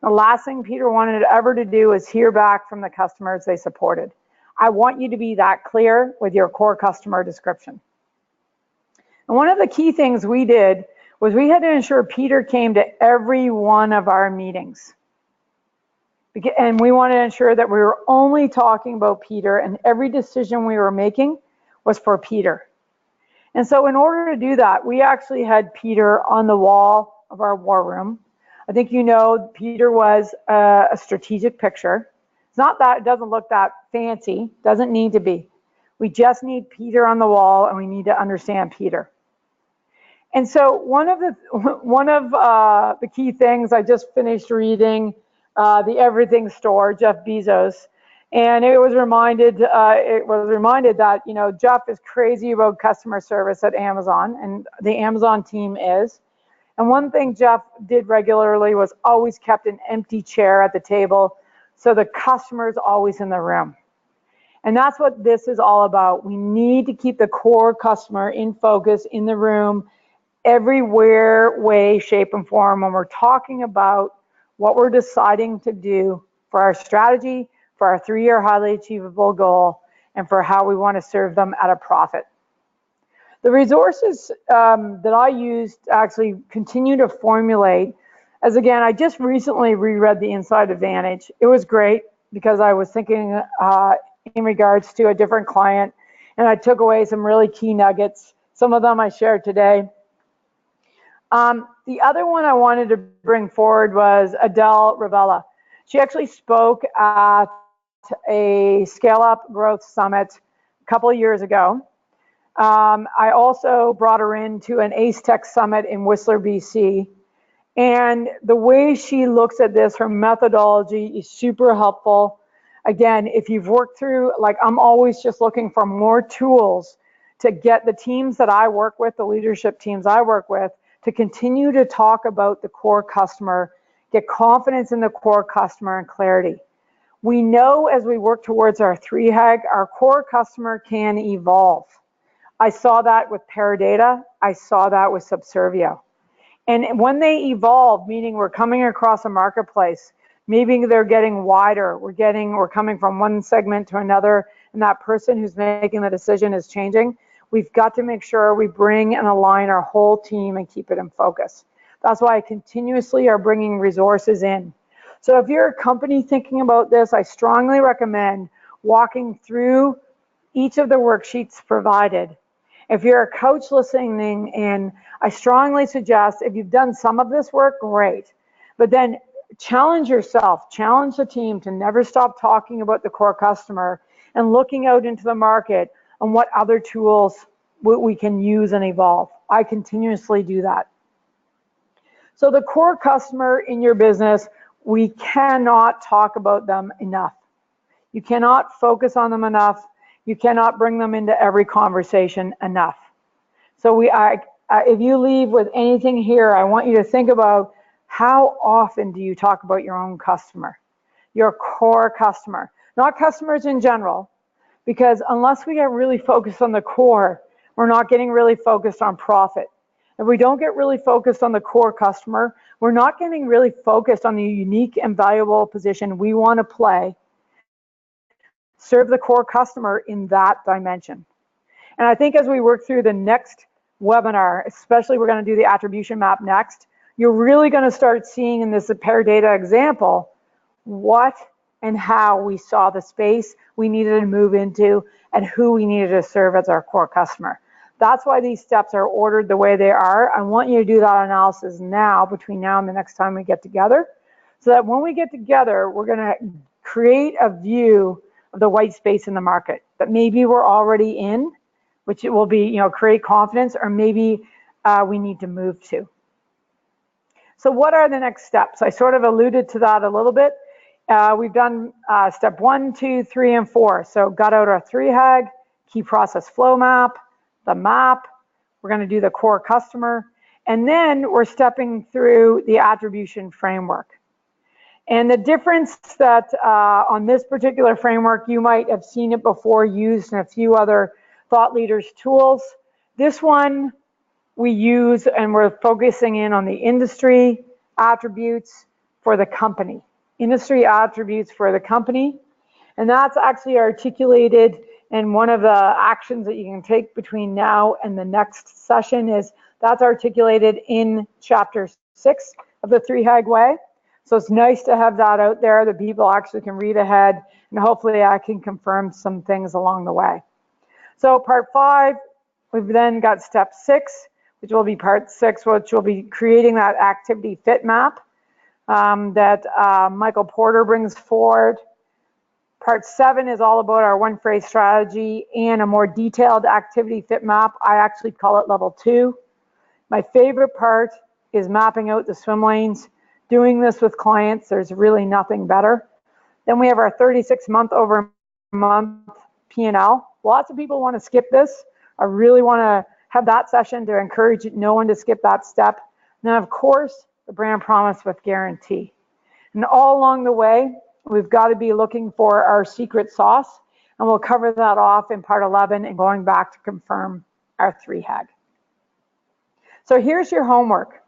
The last thing Peter wanted ever to do is hear back from the customers they supported. I want you to be that clear with your core customer description. And one of the key things we did was we had to ensure Peter came to every one of our meetings. And we wanted to ensure that we were only talking about Peter, and every decision we were making was for Peter. And so in order to do that, we actually had Peter on the wall of our war room. I think you know Peter was a strategic picture. It's not that, it doesn't look that fancy, doesn't need to be. We just need Peter on the wall, and we need to understand Peter. And so one of the key things, I just finished reading The Everything Store, Jeff Bezos, and it was reminded that, you know, Jeff is crazy about customer service at Amazon, and the Amazon team is. And one thing Jeff did regularly was always kept an empty chair at the table, so the customer's always in the room. And that's what this is all about. We need to keep the core customer in focus, in the room, everywhere, way, shape, and form when we're talking about what we're deciding to do for our strategy, for our 3-year highly achievable goal, and for how we want to serve them at a profit. The resources that I used to actually continue to formulate, as again, I just recently reread The Inside Advantage. It was great because I was thinking in regards to a different client, and I took away some really key nuggets. Some of them I shared today. The other one I wanted to bring forward was Adele Ravella. She actually spoke at a Scale Up Growth Summit a couple of years ago. I also brought her into an Ace Tech Summit in Whistler, BC. And the way she looks at this, her methodology is super helpful. Again, if you've worked through, like I'm always just looking for more tools to get the teams that I work with, the leadership teams I work with, to continue to talk about the core customer, get confidence in the core customer and clarity. We know as we work towards our 3HAG, our core customer can evolve. I saw that with Paradata. I saw that with Subservio. And when they evolve, meaning we're coming across a marketplace, maybe they're getting wider, we're coming from one segment to another, and that person who's making the decision is changing, we've got to make sure we bring and align our whole team and keep it in focus. That's why I continuously are bringing resources in. So if you're a company thinking about this, I strongly recommend walking through each of the worksheets provided. If you're a coach listening in, I strongly suggest if you've done some of this work, great. But then challenge yourself, challenge the team to never stop talking about the core customer and looking out into the market and what other tools we can use and evolve. I continuously do that. So the core customer in your business, we cannot talk about them enough. You cannot focus on them enough. You cannot bring them into every conversation enough. So if you leave with anything here, I want you to think about how often do you talk about your own customer, your core customer, not customers in general, because unless we get really focused on the core, we're not getting really focused on profit. If we don't get really focused on the core customer, we're not getting really focused on the unique and valuable position we want to play, serve the core customer in that dimension. And I think as we work through the next webinar, especially we're going to do the attribution map next, you're really going to start seeing in this Paradata example what and how we saw the space we needed to move into and who we needed to serve as our core customer. That's why these steps are ordered the way they are. I want you to do that analysis now, between now and the next time we get together, so that when we get together, we're going to create a view of the white space in the market that maybe we're already in, which it will be, create confidence, or maybe we need to move to. So what are the next steps? I sort of alluded to that a little bit. We've done step 1, 2, 3, and 4. So got out our 3HAG, key process flow map, the map. We're going to do the core customer. And then we're stepping through the attribution framework. And the difference that on this particular framework, you might have seen it before used in a few other thought leaders tools. This one we use, and we're focusing in on the industry attributes for the company. Industry attributes for the company. And that's actually articulated in one of the actions that you can take between now and the next session. Is that's articulated in chapter 6 of the 3HAG way. So it's nice to have that out there that people actually can read ahead, and hopefully I can confirm some things along the way. So part 5, we've then got step 6, which will be part 6, which will be creating that activity fit map that Michael Porter brings forward. Part 7 is all about our one phrase strategy and a more detailed activity fit map. I actually call it level 2. My favorite part is mapping out the swim lanes. Doing this with clients, there's really nothing better. Then we have our 36-month over month P&L. Lots of people want to skip this. I really want to have that session to encourage no one to skip that step. And then, of course, the brand promise with guarantee. And all along the way, we've got to be looking for our secret sauce, and we'll cover that off in part 11 and going back to confirm our 3HAG. So here's your homework.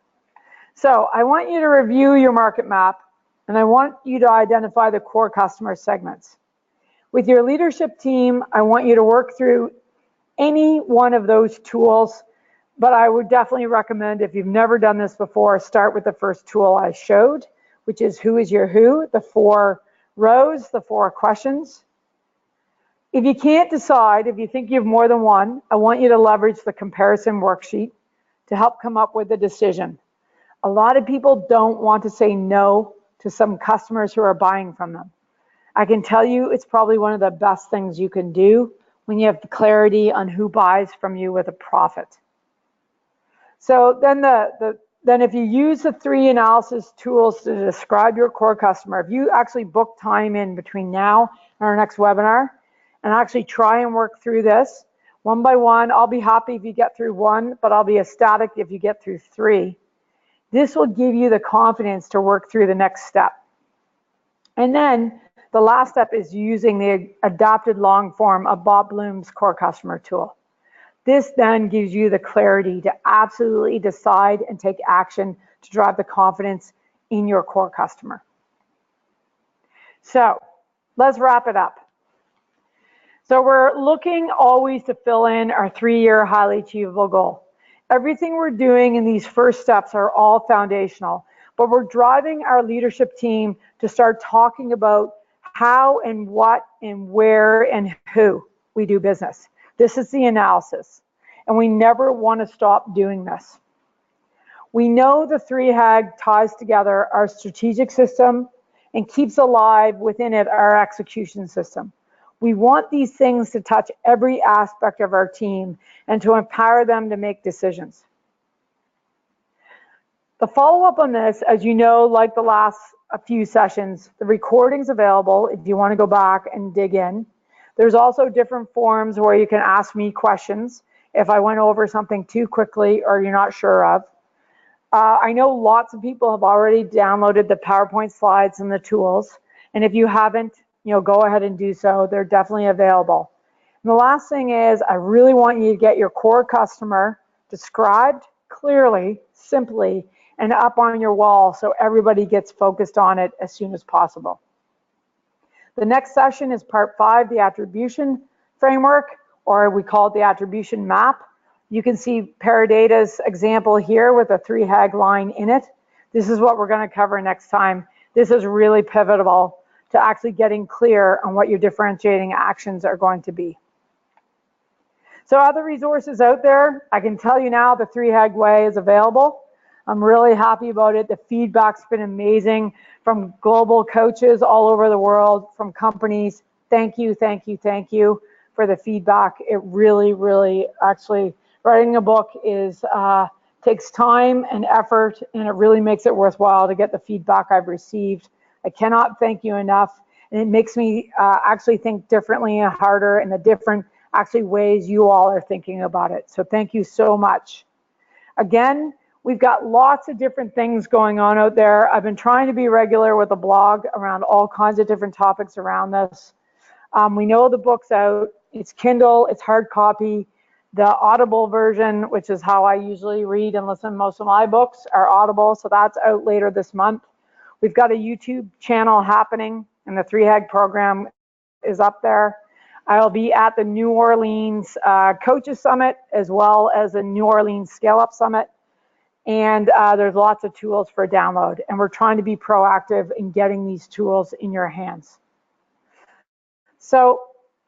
So I want you to review your market map, and I want you to identify the core customer segments. With your leadership team, I want you to work through any one of those tools, but I would definitely recommend, if you've never done this before, start with the first tool I showed, which is who is your who, the 4 rows, the 4 questions. If you can't decide, if you think you have more than one, I want you to leverage the comparison worksheet to help come up with a decision. A lot of people don't want to say no to some customers who are buying from them. I can tell you it's probably one of the best things you can do when you have clarity on who buys from you with a profit. So then then if you use the 3 analysis tools to describe your core customer, if you actually book time in between now and our next webinar and actually try and work through this one by one, I'll be happy if you get through 1, but I'll be ecstatic if you get through 3. This will give you the confidence to work through the next step. And then the last step is using the adapted long form of Bob Bloom's core customer tool. This then gives you the clarity to absolutely decide and take action to drive the confidence in your core customer. So let's wrap it up. So we're looking always to fill in our 3-year highly achievable goal. Everything we're doing in these first steps are all foundational, but we're driving our leadership team to start talking about how and what and where and who we do business. This is the analysis, and we never want to stop doing this. We know the 3HAG ties together our strategic system and keeps alive within it our execution system. We want these things to touch every aspect of our team and to empower them to make decisions. The follow-up on this, as you know, like the last few sessions, the recording's available if you want to go back and dig in. There's also different forums where you can ask me questions if I went over something too quickly or you're not sure of. I know lots of people have already downloaded the PowerPoint slides and the tools, and if you haven't, go ahead and do so. They're definitely available. And the last thing is, I really want you to get your core customer described clearly, simply, and up on your wall so everybody gets focused on it as soon as possible. The next session is part 5, the attribution framework, or we call it the attribution map. You can see Paradata's example here with a 3HAG line in it. This is what we're going to cover next time. This is really pivotal to actually getting clear on what your differentiating actions are going to be. So other resources out there, I can tell you now the 3HAG Way is available. I'm really happy about it. The feedback's been amazing from global coaches all over the world, from companies. Thank you, thank you, thank you for the feedback. It really, really, actually, writing a book is takes time and effort, and it really makes it worthwhile to get the feedback I've received. I cannot thank you enough, and it makes me actually think differently and harder in the different actually ways you all are thinking about it. So thank you so much. Again, we've got lots of different things going on out there. I've been trying to be regular with a blog around all kinds of different topics around this. We know the book's out. It's Kindle, it's hard copy. The Audible version, which is how I usually read and listen to most of my books, are Audible, so that's out later this month. We've got a YouTube channel happening, and the 3HAG program is up there. I'll be at the New Orleans Coaches Summit, as well as the New Orleans Scale Up Summit. And there's lots of tools for download, and we're trying to be proactive in getting these tools in your hands. So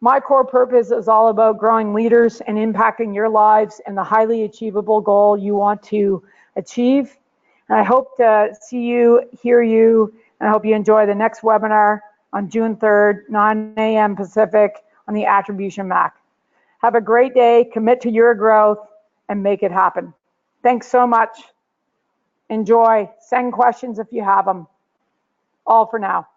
my core purpose is all about growing leaders and impacting your lives and the highly achievable goal you want to achieve. And I hope to see you, hear you, and I hope you enjoy the next webinar on June 3rd, 9 a.m. Pacific on the Attribution Map. Have a great day, commit to your growth, and make it happen. Thanks so much. Enjoy. Send questions if you have them. All for now.